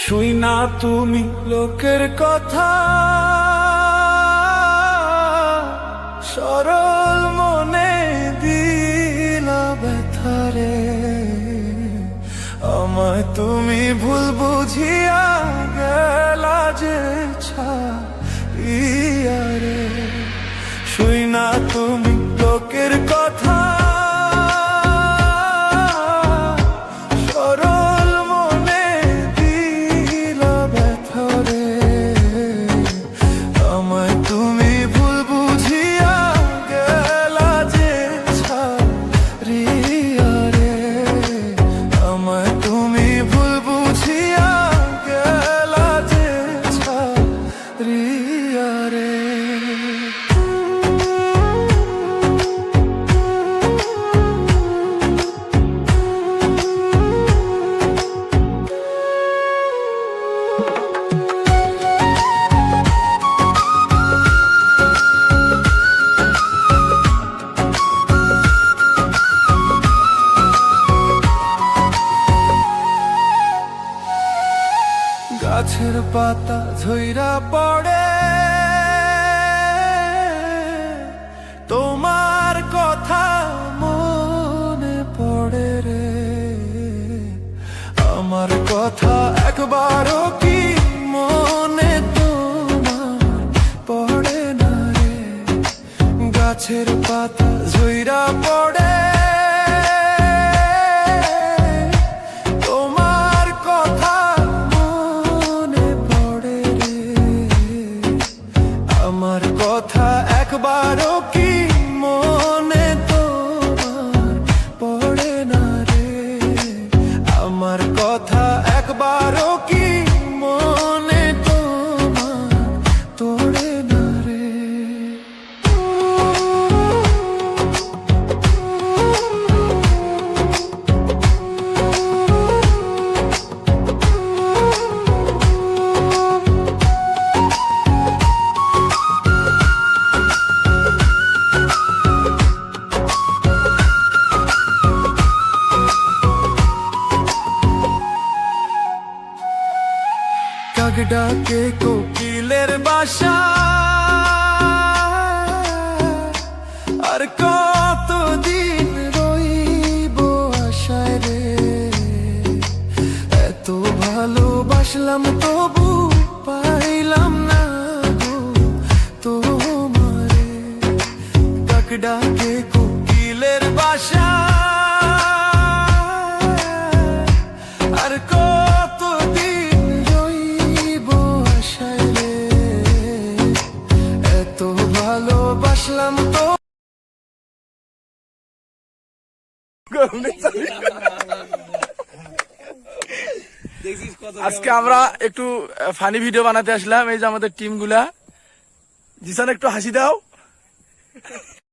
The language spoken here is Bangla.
শুই না তুমি লোকের কথা, সরল মনে দিলা ব্যথারে। আমায় তুমি ভুল বুঝিয়া গেলা যে ছাইয়া রে। শুই না তুমি লোকের কথা, সরল মনে দিলা ব্যথারে। আমায় তুমি ভুল বুঝিয়া গেলা যে ছাইয়া রে। আমায় তুমি ভুল বুঝিয়া গেলা যে ছাইয়া রে। গাছের পাতা ঝইরা পড়ে, তোমার কথা মনে পড়ে রে। আমার কথা একবারও কি মনে তোমার পড়ে না রে। গাছের পাতা ঝইরা পড়ে, আমার কথা একবারও কি মনে তোমার পড়ে না রে। আমার কথা একবারও কি মনে তোমার তোড়ে না রে। কাক ডাকে কোকিলের বাসা, আর কতদিন রইব আশায় রে। এত ভালোবাসলাম তবু পাইলাম না গো তোমারে। কাক ডাকে কোকিলের বাসা, আর কতদিন রইব আশায় রে। এত ভালোবাসলাম তো। আজকে আমরা একটু ফানি ভিডিও বানাতে আসলাম। এই যে আমাদের টিম গুলা। জিসান একটু হাসি দাও।